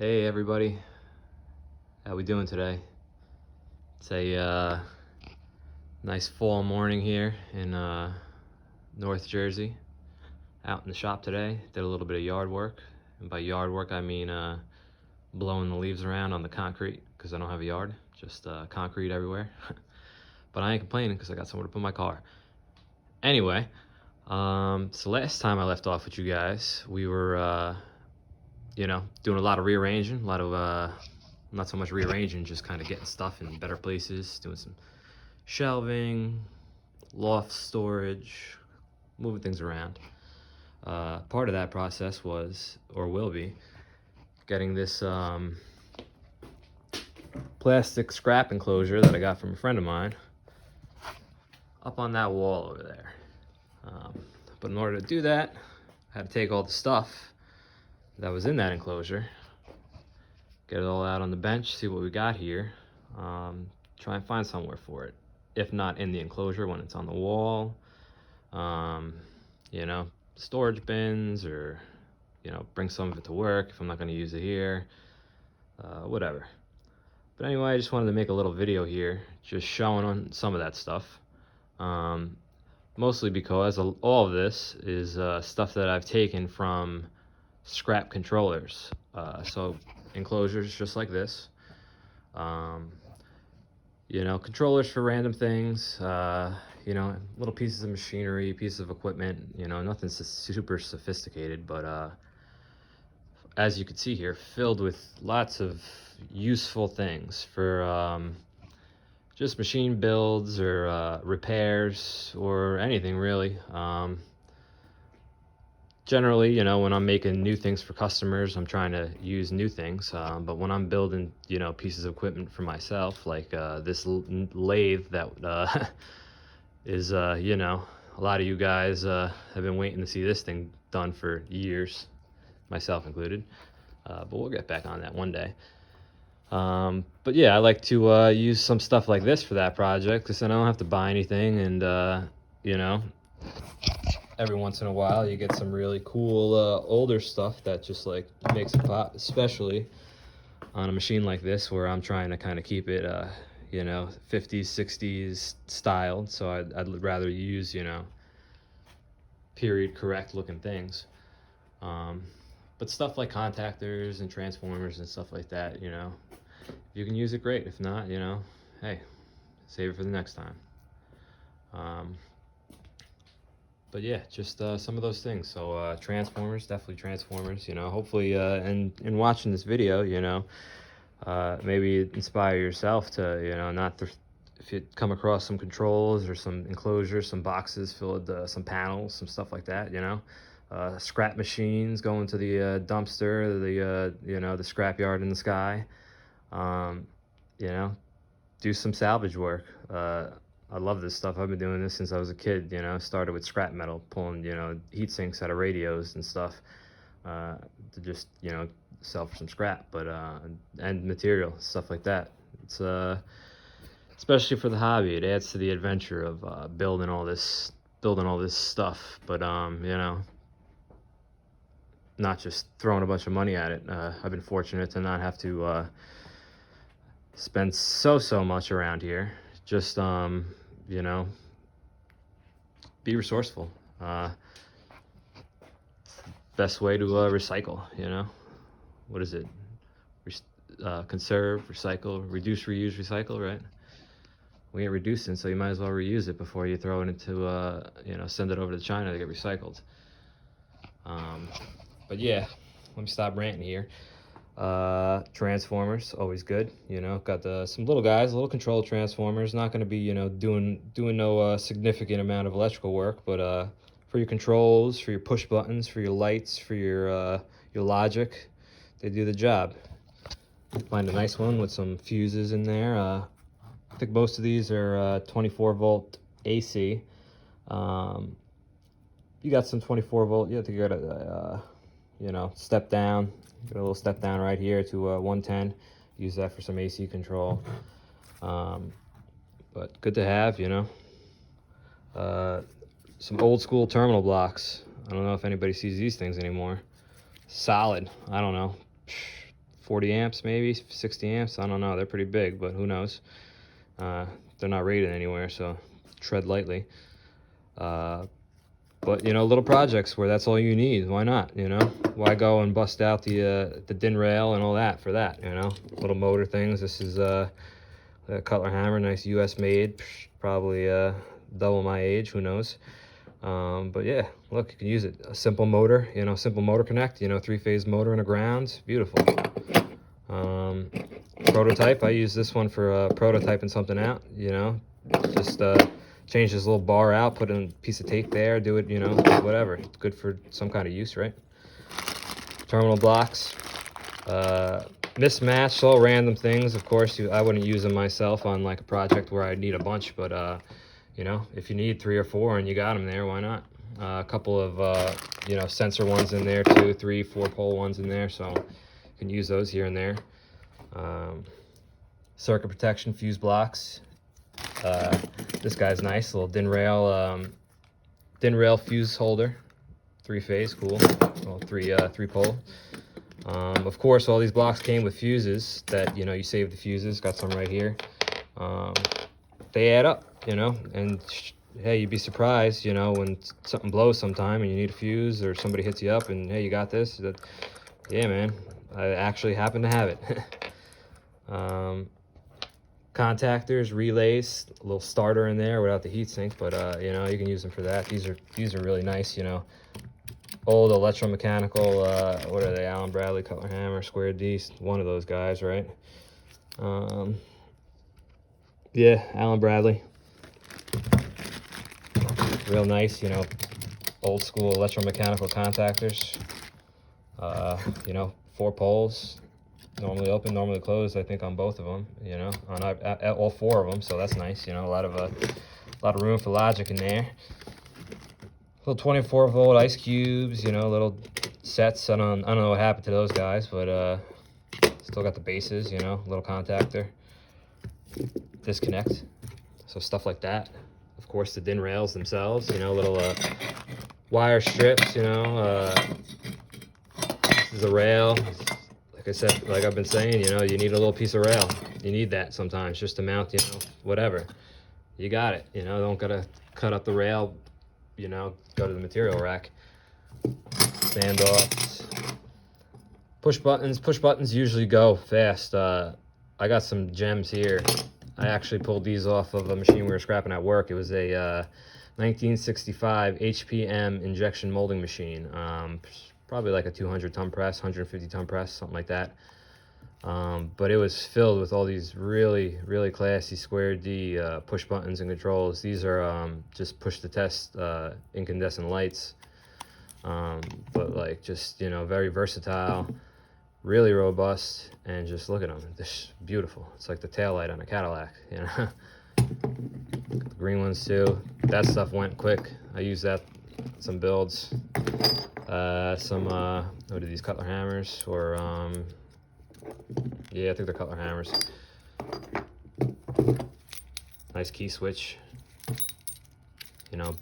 Hey everybody, how we doing today? It's a nice fall morning here in North Jersey. Out in the shop today, did a little bit of yard work, and by yard work I mean blowing the leaves around on the concrete because I don't have a yard, just concrete everywhere. But I ain't complaining because I got somewhere to put my car. Anyway, so last time I left off with you guys, we were doing a lot of rearranging, a lot of not so much rearranging, just kind of getting stuff in better places, doing some shelving, loft storage, moving things around. Part of that process was, or will be, getting this plastic scrap enclosure that I got from a friend of mine up on that wall over there. But in order to do that, I had to take all the stuff that was in that enclosure, get it all out on the bench, see what we got here, try and find somewhere for it. If not in the enclosure, when it's on the wall, storage bins, or, bring some of it to work if I'm not going to use it here, whatever. But anyway, I just wanted to make a little video here, just showing on some of that stuff. Mostly because all of this is stuff that I've taken from scrap controllers. So enclosures just like this, controllers for random things, little pieces of machinery, pieces of equipment, nothing super sophisticated, but as you can see here, filled with lots of useful things for just machine builds or repairs or anything really. Generally, when I'm making new things for customers, I'm trying to use new things. But when I'm building, pieces of equipment for myself, like this lathe that is, a lot of you guys have been waiting to see this thing done for years, myself included. But we'll get back on that one day. But yeah, I like to use some stuff like this for that project, because then I don't have to buy anything, and every once in a while you get some really cool older stuff that just like makes it pop, especially on a machine like this where I'm trying to kind of keep it 50s 60s styled. So I'd rather use period correct looking things, but stuff like contactors and transformers and stuff like that, if you can use it, great. If not, hey, save it for the next time. But yeah, just some of those things. So transformers, definitely transformers. Hopefully, in watching this video, maybe inspire yourself to, if you come across some controls or some enclosures, some boxes filled with some panels, some stuff like that. Scrap machines going to the dumpster, the scrap yard in the sky. Do some salvage work. I love this stuff. I've been doing this since I was a kid. Started with scrap metal, pulling heat sinks out of radios and stuff, to just sell for some scrap, but and material, stuff like that. It's especially for the hobby, it adds to the adventure of building all this stuff. But not just throwing a bunch of money at it. I've been fortunate to not have to spend so much around here. Just be resourceful. Best way to recycle, what is it? Conserve, recycle, reduce, reuse, recycle, right? We ain't reducing, so you might as well reuse it before you throw it into send it over to China to get recycled. But yeah, let me stop ranting here. Transformers, always good. Got some little guys, little control transformers. Not going to be doing no significant amount of electrical work, but for your controls, for your push buttons, for your lights, for your logic, they do the job. Find a nice one with some fuses in there. I think most of these are 24 volt AC. You got some 24 volt. You have to get a step down. Got a little step down right here to 110. Use that for some AC control. But good to have, some old school terminal blocks. I don't know if anybody sees these things anymore. Solid, I don't know, 40 amps, maybe 60 amps. I don't know. They're pretty big, but who knows? They're not rated anywhere, so tread lightly. But you know, little projects where that's all you need, why not? You know, why go and bust out the DIN rail and all that for that? You know, little motor things. This is a Cutler hammer, nice US made, probably double my age, who knows? But yeah, look, you can use it. A simple motor, you know, simple motor connect, you know, 3-phase motor and a ground, beautiful. Prototype, I use this one for prototyping something out, you know, just change this little bar out, put in a piece of tape there, do it, you know, whatever. It's good for some kind of use, right? Terminal blocks, mismatched, all random things. Of course, I wouldn't use them myself on like a project where I need a bunch, but you know, if you need 3 or 4 and you got them there, why not? A couple of you know, sensor ones in there too, 3, 4 pole ones in there, so you can use those here and there. Circuit protection fuse blocks. This guy's nice, little DIN rail fuse holder, 3-phase, cool. Well, 3 pole. Of course, all these blocks came with fuses that, you know, you save the fuses. Got some right here. They add up, you know, and hey, you'd be surprised, you know, when something blows sometime and you need a fuse or somebody hits you up and hey, you got this. Yeah, man, I actually happen to have it. Contactors, relays, a little starter in there without the heatsink, but you know, you can use them for that. These are really nice, you know. Old electromechanical, what are they? Allen Bradley, Cutler hammer, square D, one of those guys, right? Yeah, Allen Bradley. Real nice, you know, old school electromechanical contactors. You know, 4 poles, normally open, normally closed. I think on both of them, you know, on all 4 of them. So that's nice, you know, a lot of room for logic in there. Little 24-volt ice cubes, you know, little sets. I don't know what happened to those guys, but still got the bases, you know, little contactor, disconnect, so stuff like that. Of course, the DIN rails themselves, you know, little wire strips, you know. This is a rail. Like I said, like I've been saying, you know, you need a little piece of rail. You need that sometimes just to mount, you know, whatever. You got it, you know, don't gotta cut up the rail, you know, go to the material rack. Standoffs. Push buttons usually go fast. I got some gems here. I actually pulled these off of a machine we were scrapping at work. It was a 1965 HPM injection molding machine. Probably like a 200-ton press, 150-ton press, something like that. But it was filled with all these really, really classy square D push buttons and controls. These are just push to test incandescent lights, but like just, you know, very versatile, really robust, and just look at them. This beautiful. It's like the taillight on a Cadillac, you know. The green ones too. That stuff went quick. I used that some builds. Some what are these, Cutler hammers, or yeah, I think they're Cutler hammers. Nice key switch. You know,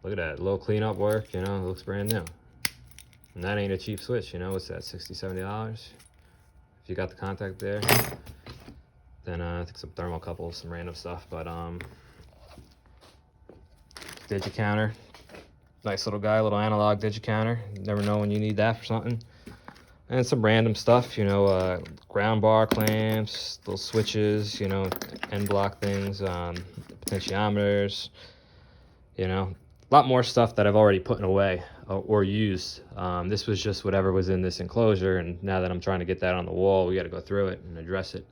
look at that, little cleanup work, you know, it looks brand new. And that ain't a cheap switch, you know, what's that, $60, $70? If you got the contact there. Then I think some thermocouples, some random stuff, but digicounter. Nice little guy, little analog digicounter. You never know when you need that for something. And some random stuff, you know, ground bar clamps, little switches, you know, end block things, potentiometers, you know, a lot more stuff that I've already put away or used. This was just whatever was in this enclosure, and now that I'm trying to get that on the wall, we got to go through it and address it,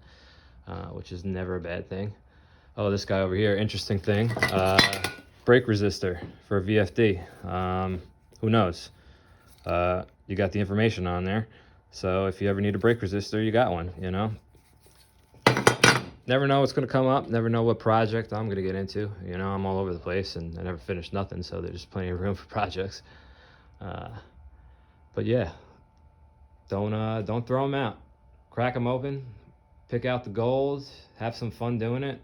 which is never a bad thing. Oh, this guy over here, interesting thing. Brake resistor for a VFD. Who knows? You got the information on there. So if you ever need a brake resistor, you got one, you know. Never know what's going to come up. Never know what project I'm going to get into. You know, I'm all over the place and I never finish nothing. So there's plenty of room for projects. But yeah, don't throw them out. Crack them open, pick out the gold, have some fun doing it.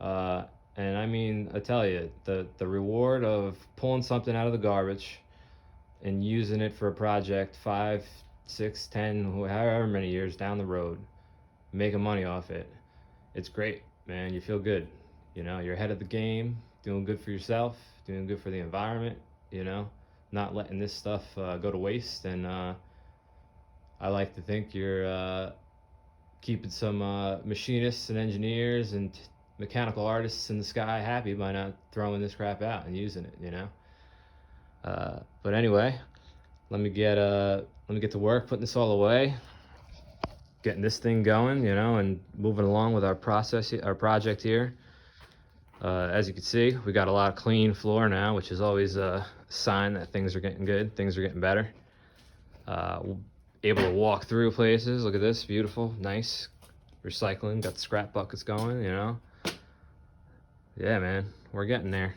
And I mean, I tell you, the reward of pulling something out of the garbage and using it for a project 5, 6, 10, however many years down the road, making money off it, it's great, man. You feel good. You know, you're ahead of the game, doing good for yourself, doing good for the environment, you know, not letting this stuff go to waste. And I like to think you're keeping some machinists and engineers and mechanical artists in the sky happy by not throwing this crap out and using it, you know. But anyway, let me get to work putting this all away, getting this thing going, you know, and moving along with our project here. As you can see, we got a lot of clean floor now, which is always a sign that things are getting good, things are getting better. Able to walk through places. Look at this, beautiful, nice. Recycling, got the scrap buckets going, you know. Yeah, man, we're getting there.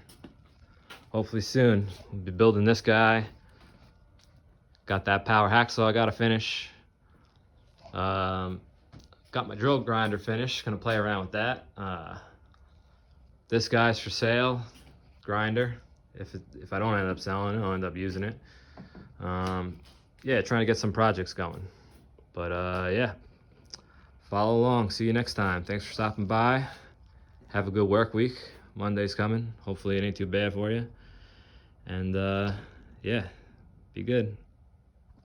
Hopefully soon. We'll be building this guy. Got that power hacksaw I gotta finish. Got my drill grinder finished. Gonna play around with that. This guy's for sale, grinder. If I don't end up selling it, I'll end up using it. Yeah, trying to get some projects going. But yeah, follow along. See you next time. Thanks for stopping by. Have a good work week. Monday's coming. Hopefully it ain't too bad for you. And yeah, be good.